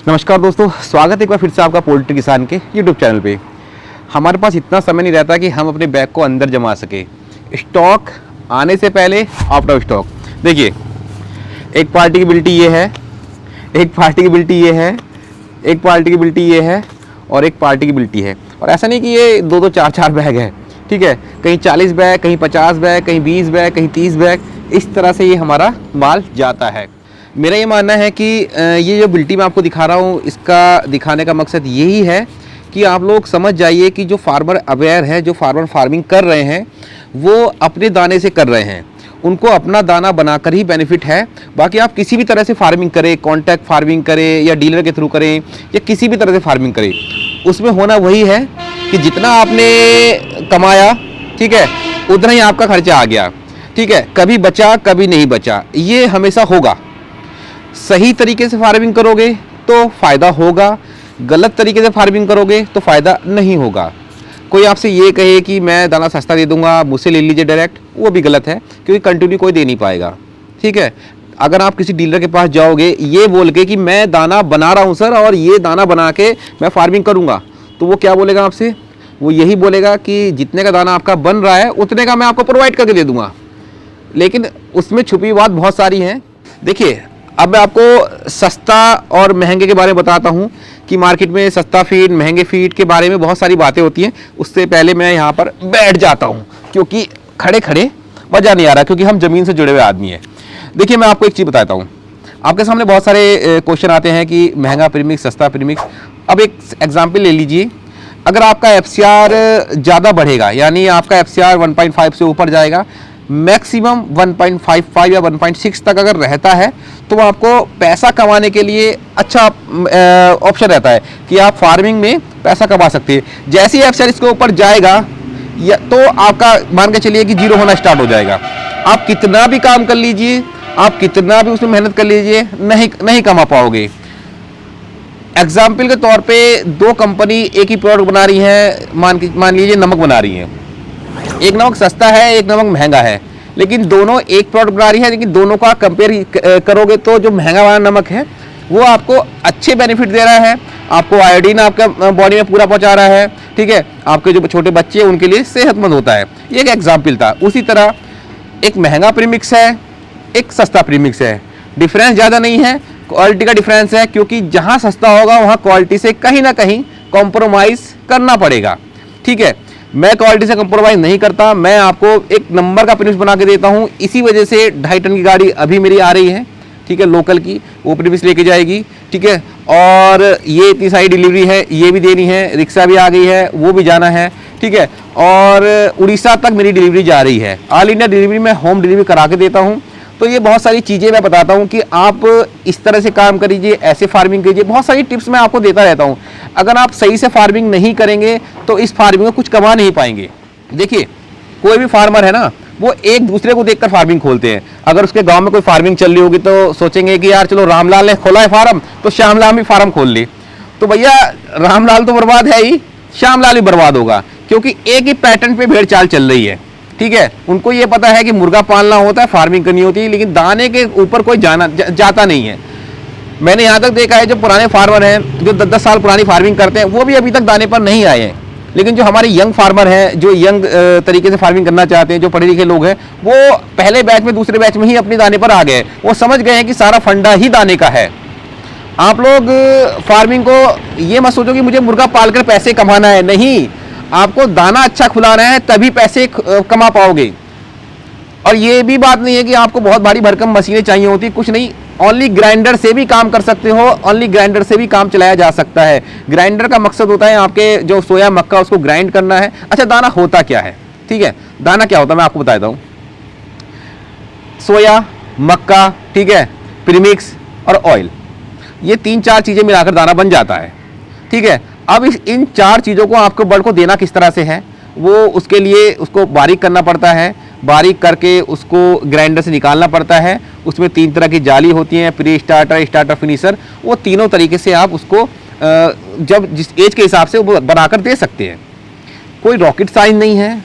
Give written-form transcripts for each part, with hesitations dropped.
नमस्कार दोस्तों, स्वागत है एक बार फिर से आपका पोल्ट्री किसान के यूट्यूब चैनल पे। हमारे पास इतना समय नहीं रहता कि हम अपने बैग को अंदर जमा सके। स्टॉक आने से पहले आउट ऑफ स्टॉक। देखिए, एक पार्टी की बिल्टी ये है, एक पार्टी की बिल्टी ये है, एक पार्टी की बिल्टी ये है और एक पार्टी की बिल्टी है। और ऐसा नहीं कि ये दो दो चार चार बैग है, ठीक है। कहीं 40 बैग, कहीं 50 बैग, कहीं 20 बैग, कहीं 30 बैग, इस तरह से ये हमारा माल जाता है। मेरा ये मानना है कि ये जो बिल्टी मैं आपको दिखा रहा हूँ, इसका दिखाने का मकसद यही है कि आप लोग समझ जाइए कि जो फार्मर अवेयर है, जो फार्मर फार्मिंग कर रहे हैं, वो अपने दाने से कर रहे हैं। उनको अपना दाना बनाकर ही बेनिफिट है। बाकी आप किसी भी तरह से फार्मिंग करें, कॉन्टैक्ट फार्मिंग करें या डीलर के थ्रू करें या किसी भी तरह से फार्मिंग करें, उसमें होना वही है कि जितना आपने कमाया, ठीक है, उतना ही आपका खर्चा आ गया, ठीक है। कभी बचा कभी नहीं बचा, ये हमेशा होगा। सही तरीके से फार्मिंग करोगे तो फ़ायदा होगा, गलत तरीके से फार्मिंग करोगे तो फ़ायदा नहीं होगा। कोई आपसे ये कहे कि मैं दाना सस्ता दे दूंगा, मुझसे ले लीजिए डायरेक्ट, वो भी गलत है, क्योंकि कंटिन्यू कोई दे नहीं पाएगा, ठीक है। अगर आप किसी डीलर के पास जाओगे ये बोल के कि मैं दाना बना रहा हूँ सर और ये दाना बना के मैं फार्मिंग करूँगा, तो वो क्या बोलेगा आपसे? वो यही बोलेगा कि जितने का दाना आपका बन रहा है उतने का मैं आपको प्रोवाइड करके दे दूँगा। लेकिन उसमें छुपी बात बहुत सारी है। देखिए, अब मैं आपको सस्ता और महंगे के बारे में बताता हूँ कि मार्केट में सस्ता फीड, महंगे फीड के बारे में बहुत सारी बातें होती हैं। उससे पहले मैं यहाँ पर बैठ जाता हूँ, क्योंकि खड़े खड़े मज़ा नहीं आ रहा, क्योंकि हम ज़मीन से जुड़े हुए आदमी हैं। देखिए, मैं आपको एक चीज़ बताता हूँ। आपके सामने बहुत सारे क्वेश्चन आते हैं कि महंगा प्रीमिक्स, सस्ता प्रीमिक्स। अब एक एग्जाम्पल ले लीजिए। अगर आपका FCR ज़्यादा बढ़ेगा, यानी आपका FCR 1.5 से ऊपर जाएगा, मैक्सिमम 1.55 या 1.6 तक अगर रहता है, तो आपको पैसा कमाने के लिए अच्छा ऑप्शन रहता है कि आप फार्मिंग में पैसा कमा सकते हैं। जैसे ही FCR इसके ऊपर जाएगा या तो आपका मान के चलिए कि जीरो होना स्टार्ट हो जाएगा। आप कितना भी काम कर लीजिए, आप कितना भी उसमें मेहनत कर लीजिए, नहीं कमा पाओगे। एग्जाम्पल के तौर पे दो कंपनी एक ही प्रोडक्ट बना रही है, मान लीजिए नमक बना रही है। एक नमक सस्ता है, एक नमक महंगा है, लेकिन दोनों एक प्रोडक्ट बना रही है, लेकिन दोनों का कंपेयर करोगे तो जो महंगा वाला नमक है वो आपको अच्छे बेनिफिट दे रहा है, आपको आयोडीन आपका बॉडी में पूरा पहुंचा रहा है, ठीक है। आपके जो छोटे बच्चे हैं उनके लिए सेहतमंद होता है। ये एक एग्जाम्पल था। उसी तरह एक महंगा प्रीमिक्स है, एक सस्ता प्रीमिक्स है। डिफरेंस ज़्यादा नहीं है, क्वालिटी का डिफरेंस है, क्योंकि जहाँ सस्ता होगा वहाँ क्वालिटी से कहीं ना कहीं कॉम्प्रोमाइज़ करना पड़ेगा, ठीक है। मैं क्वालिटी से कंप्रोमाइज़ नहीं करता, मैं आपको एक नंबर का प्रीमिक्स बना के देता हूँ। इसी वजह से 2.5 टन की गाड़ी अभी मेरी आ रही है, ठीक है, लोकल की, वो प्रीमिक्स लेके जाएगी, ठीक है। और ये इतनी सारी डिलीवरी है, ये भी देनी है, रिक्शा भी आ गई है, वो भी जाना है, ठीक है। और उड़ीसा तक मेरी डिलीवरी जा रही है। ऑल इंडिया डिलीवरी में होम डिलीवरी करा के देता हूँ। तो ये बहुत सारी चीज़ें मैं बताता हूँ कि आप इस तरह से काम करिए, ऐसे फार्मिंग कीजिए। बहुत सारी टिप्स मैं आपको देता रहता हूँ। अगर आप सही से फार्मिंग नहीं करेंगे तो इस फार्मिंग में कुछ कमा नहीं पाएंगे। देखिए, कोई भी फार्मर है ना, वो एक दूसरे को देखकर फार्मिंग खोलते हैं। अगर उसके गांव में कोई फार्मिंग चल रही होगी तो सोचेंगे कि यार चलो रामलाल ने खोला है फार्म, तो श्यामलाल भी फार्म खोल ले। तो भैया, रामलाल तो बर्बाद है ही, श्यामलाल भी बर्बाद होगा, क्योंकि एक ही पैटर्न पे भेड़ चाल चल रही है, ठीक है। उनको ये पता है कि मुर्गा पालना होता है, फार्मिंग करनी होती है, लेकिन दाने के ऊपर कोई जाता नहीं है। मैंने यहाँ तक देखा है, जो पुराने फार्मर हैं, जो 10-10 साल पुरानी फार्मिंग करते हैं, वो भी अभी तक दाने पर नहीं आए हैं। लेकिन जो हमारे यंग फार्मर हैं, जो यंग तरीके से फार्मिंग करना चाहते हैं, जो पढ़े लिखे लोग हैं, वो पहले बैच में, दूसरे बैच में ही अपने दाने पर आ गए। वो समझ गए हैं कि सारा फंडा ही दाने का है। आप लोग फार्मिंग को ये मत सोचो कि मुझे मुर्गा पालकर पैसे कमाना है, नहीं। आपको दाना अच्छा खिलाना है, तभी पैसे कमा पाओगे। और ये भी बात नहीं है कि आपको बहुत भारी भरकम मशीनें चाहिए होती, कुछ नहीं। ओनली ग्राइंडर से भी काम कर सकते हो, ओनली ग्राइंडर से भी काम चलाया जा सकता है। ग्राइंडर का मकसद होता है आपके जो सोया मक्का, उसको ग्राइंड करना है। अच्छा, दाना होता क्या है, ठीक है। दाना क्या होता है मैं आपको बताता हूँ। सोया, मक्का, ठीक है, प्रीमिक्स और ऑयल, ये 3-4 चीज़ें मिलाकर दाना बन जाता है, ठीक है। अब इन 4 चीज़ों को आपको बर्ड को देना किस तरह से है, वो उसके लिए उसको बारीक करना पड़ता है। बारीक करके उसको ग्राइंडर से निकालना पड़ता है। उसमें 3 तरह की जाली होती हैं, प्री स्टार्टर, स्टार्टर, फिनिशर। वो तीनों तरीके से आप उसको जब जिस एज के हिसाब से वो बनाकर दे सकते हैं। कोई रॉकेट साइंस नहीं है।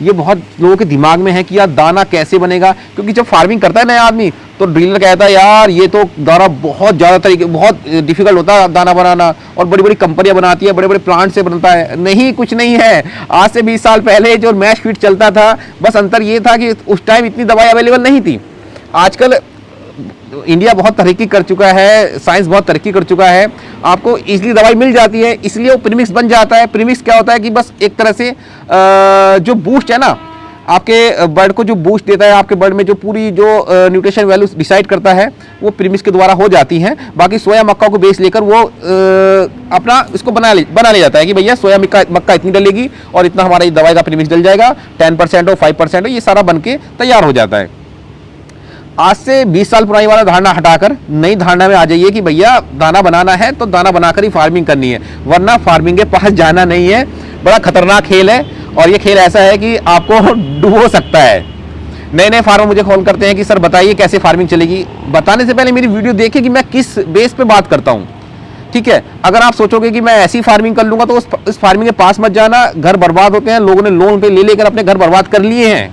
ये बहुत लोगों के दिमाग में है कि यार दाना कैसे बनेगा, क्योंकि जब फार्मिंग करता है नया आदमी तो डीलर कहता है यार ये तो दाना बहुत ज़्यादा तरीके बहुत डिफिकल्ट होता है दाना बनाना, और बड़ी बड़ी कंपनियां बनाती है, बड़े बड़े प्लांट से बनता है। नहीं, कुछ नहीं है। आज से 20 साल पहले जो मैश फीड चलता था, बस अंतर ये था कि उस टाइम इतनी दवाई अवेलेबल नहीं थी। आजकल इंडिया बहुत तरक्की कर चुका है, साइंस बहुत तरक्की कर चुका है, आपको इजीली दवाई मिल जाती है, इसलिए वो प्रीमिक्स बन जाता है। प्रीमिक्स क्या होता है कि बस एक तरह से जो बूस्ट है ना, आपके बर्ड को जो बूस्ट देता है, आपके बर्ड में जो पूरी जो न्यूट्रिशन वैल्यू डिसाइड करता है, वो प्रीमिक्स के द्वारा हो जाती हैं। बाकी सोया मक्का को बेस लेकर वो अपना इसको बना ले जाता है कि भैया सोया मक्का इतनी डलेगी और इतना हमारा ये दवाई का प्रीमिक्स डल जाएगा, 10% हो 5% हो, ये सारा बन के तैयार हो जाता है। आज से 20 साल पुरानी वाला धारणा हटाकर नई धारणा में आ जाइए कि भैया दाना बनाना है तो दाना बनाकर ही फार्मिंग करनी है, वरना फार्मिंग के पास जाना नहीं है। बड़ा खतरनाक खेल है, और ये खेल ऐसा है कि आपको डुबो सकता है। नए नए फार्मर मुझे कॉल करते हैं कि सर बताइए कैसे फार्मिंग चलेगी। बताने से पहले मेरी वीडियो देखिए कि मैं किस बेस पे बात करता हूँ, ठीक है। अगर आप सोचोगे कि मैं ऐसी फार्मिंग कर लूंगा तो उस फार्मिंग के पास मत जाना, घर बर्बाद होते हैं। लोगों ने लोन पे ले लेकर अपने घर बर्बाद कर लिए हैं।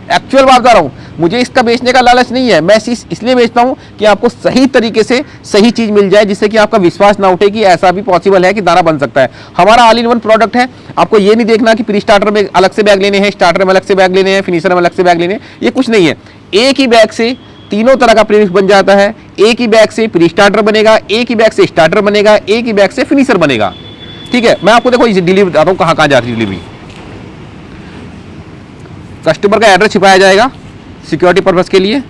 एक्चुअल बात कर रहा हूँ, मुझे इसका बेचने का लालच नहीं है, मैं इसलिए बेचता हूँ कि आपको सही तरीके से सही चीज मिल जाए, जिससे कि आपका विश्वास ना उठे कि ऐसा भी पॉसिबल है कि दाना बन सकता है। हमारा ऑल इन वन प्रोडक्ट है। आपको ये नहीं देखना कि प्री स्टार्टर में अलग से बैग लेने हैं, स्टार्टर में अलग से बैग लेने हैं, फिनिशर में अलग से बैग लेने हैं, ये कुछ नहीं है। एक ही बैग से तीनों तरह का प्रीमिक्स बन जाता है। एक ही बैग से प्री स्टार्टर बनेगा, एक ही बैग से स्टार्टर बनेगा, एक ही बैग से फिनिशर बनेगा, ठीक है। मैं आपको देखो डिलीवरी बताता हूँ कहाँ कहाँ जा रही है डिलीवरी। कस्टमर का एड्रेस छिपाया जाएगा सिक्योरिटी पर्पस के लिए।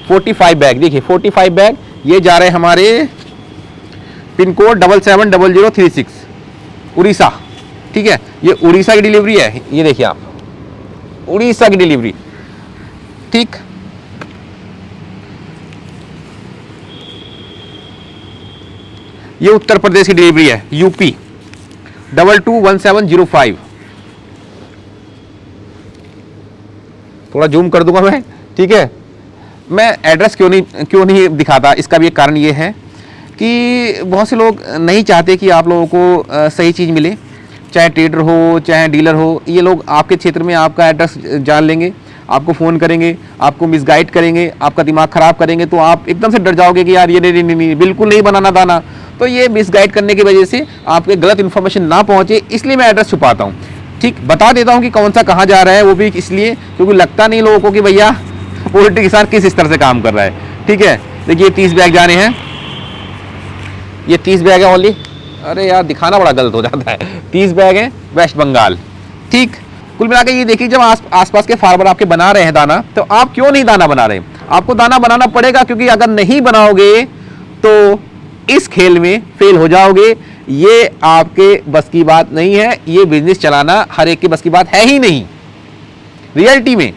45 बैग, देखिए 45 बैग ये जा रहे हैं हमारे पिन कोड 770036 उड़ीसा, ठीक है। ये उड़ीसा की डिलीवरी है, ये देखिए आप, उड़ीसा की डिलीवरी, ठीक। ये उत्तर प्रदेश की डिलीवरी है, यूपी 221705। थोड़ा जूम कर दूंगा मैं, ठीक है। मैं एड्रेस क्यों नहीं दिखाता, इसका भी एक कारण ये है कि बहुत से लोग नहीं चाहते कि आप लोगों को सही चीज़ मिले, चाहे ट्रेडर हो चाहे डीलर हो। ये लोग आपके क्षेत्र में आपका एड्रेस जान लेंगे, आपको फ़ोन करेंगे, आपको मिसगाइड करेंगे, आपका दिमाग ख़राब करेंगे, तो आप एकदम से डर जाओगे कि यार ये नहीं बिल्कुल नहीं बनाना दाना। तो ये मिसगाइड करने की वजह से आपके गलत इन्फॉर्मेशन ना पहुँचे, इसलिए मैं एड्रेस छुपाता हूँ, ठीक। बता देता हूँ कि कौन सा कहाँ जा रहा है, वो भी इसलिए क्योंकि लगता नहीं लोगों को कि भैया पोल्ट्री किसान किस स्तर से काम कर रहा है, ठीक है। देखिए 30 बैग जाने हैं, ये 30 बैग है ओनली। अरे यार दिखाना बड़ा गलत हो जाता है। 30 बैग है वेस्ट बंगाल, ठीक। कुल मिलाकर ये देखिए, जब आसपास के फार्मर आपके बना रहे हैं दाना, तो आप क्यों नहीं दाना बना रहे? आपको दाना बनाना पड़ेगा, क्योंकि अगर नहीं बनाओगे तो इस खेल में फेल हो जाओगे। ये आपके बस की बात नहीं है, ये बिजनेस चलाना हर एक की बस की बात है ही नहीं। रियलिटी में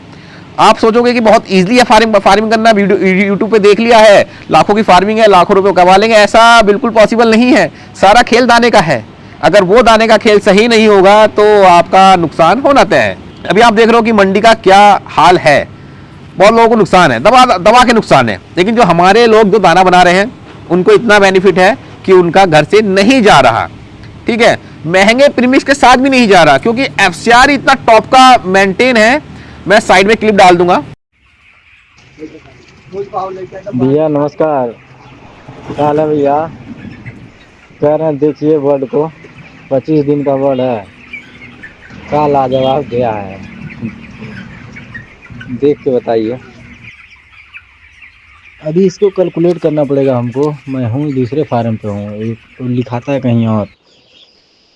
आप सोचोगे कि बहुत इजीली है फार्मिंग करना, यूट्यूब पे देख लिया है, लाखों की फार्मिंग है, लाखों रुपए कमा लेंगे, ऐसा बिल्कुल पॉसिबल नहीं है। सारा खेल दाने का है। अगर वो दाने का खेल सही नहीं होगा तो आपका नुकसान होना तय है। अभी आप देख रहे हो कि मंडी का क्या हाल है, बहुत लोगों को नुकसान है, दबा के नुकसान है। लेकिन जो हमारे लोग जो दाना बना रहे हैं उनको इतना बेनिफिट है कि उनका घर से नहीं जा रहा, ठीक है। महंगे प्रीमिक्स के साथ भी नहीं जा रहा, क्योंकि एफसीआर इतना टॉप का मेंटेन है। मैं साइड में क्लिप डाल दूंगा। भैया नमस्कार, क्या हाल है भैया? कह रहे हैं देखिए बर्ड को, 25 दिन का बर्ड है, क्या लाजवाब गया है, देख के बताइए। अभी इसको कैलकुलेट करना पड़ेगा हमको। मैं हूँ दूसरे फार्म पे हूँ, एक तो लिखाता है कहीं और,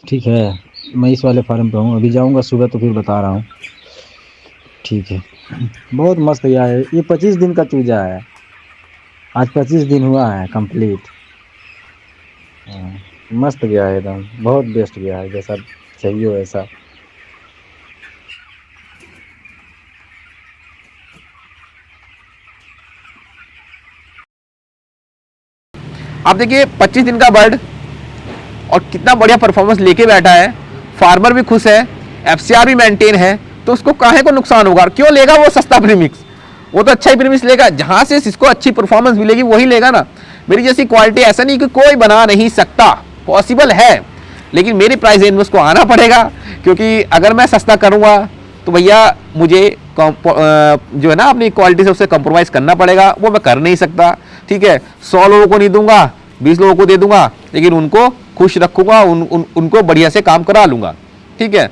ठीक है। मैं इस वाले फार्म पे हूँ, अभी जाऊँगा सुबह तो फिर बता रहा हूँ, ठीक है। बहुत मस्त गया है। ये 25 दिन का चूजा है, आज 25 दिन हुआ है कंप्लीट। मस्त गया है एकदम, बहुत बेस्ट गया है, जैसा चाहिए वैसा। आप देखिए 25 दिन का बर्ड और कितना बढ़िया परफॉर्मेंस लेके बैठा है, फार्मर भी खुश है, एफसीआर भी मेंटेन है, तो उसको काहे को नुकसान होगा? क्यों लेगा वो सस्ता प्रीमिक्स? वो तो अच्छा ही प्रीमिक्स लेगा, जहां से इसको अच्छी परफॉर्मेंस मिलेगी वही लेगा ना। मेरी जैसी क्वालिटी ऐसा नहीं कि कोई बना नहीं सकता, पॉसिबल है, लेकिन मेरी प्राइस रेंज में उसको आना पड़ेगा। क्योंकि अगर मैं सस्ता करूंगा तो भैया मुझे जो है ना अपनी क्वालिटी से उससे कंप्रोमाइज़ करना पड़ेगा, वो मैं कर नहीं सकता। ठीक है, 100 लोगों को नहीं दूंगा, 20 लोगों को दे दूंगा, लेकिन उनको खुश रखूंगा, उनको बढ़िया से काम करा लूंगा। ठीक है,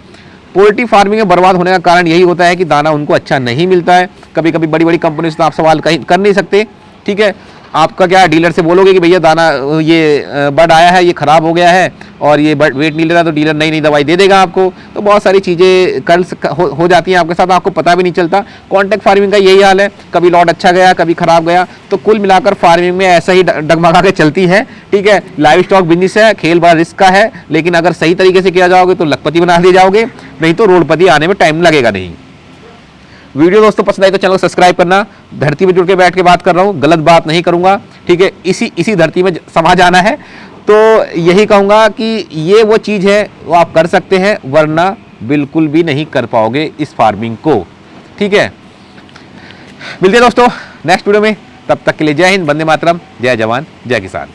पोल्ट्री फार्मिंग में बर्बाद होने का कारण यही होता है कि दाना उनको अच्छा नहीं मिलता है। कभी कभी बड़ी बड़ी कंपनी से तो आप सवाल कहीं कर नहीं सकते। ठीक है, आपका क्या डीलर से बोलोगे कि भैया दाना ये बर्ड आया है, ये ख़राब हो गया है और ये बर्ड वेट नहीं ले रहा, तो डीलर नई नई दवाई दे देगा आपको। तो बहुत सारी चीज़ें हो जाती हैं आपके साथ, आपको पता भी नहीं चलता। कॉन्ट्रैक्ट फार्मिंग का यही हाल है, कभी लॉट अच्छा गया, कभी ख़राब गया। तो कुल मिलाकर फार्मिंग में ऐसा ही डगमगा के चलती है। ठीक है, लाइव स्टॉक बिजनेस है, खेल बड़ा रिस्क का है, लेकिन अगर सही तरीके से किया जाओगे तो लखपति बना दिए जाओगे, नहीं तो रोडपति आने में टाइम लगेगा नहीं। वीडियो दोस्तों पसंद आई तो चैनल को सब्सक्राइब करना। धरती में जुड़ के बैठ के बात कर रहा हूँ, गलत बात नहीं करूंगा। ठीक है, इसी धरती में समा जाना है, तो यही कहूंगा कि ये वो चीज़ है वो आप कर सकते हैं, वरना बिल्कुल भी नहीं कर पाओगे इस फार्मिंग को। ठीक है, मिलते हैं दोस्तों नेक्स्ट वीडियो में, तब तक के लिए जय हिंद, वंदे मातरम, जय जवान जय किसान।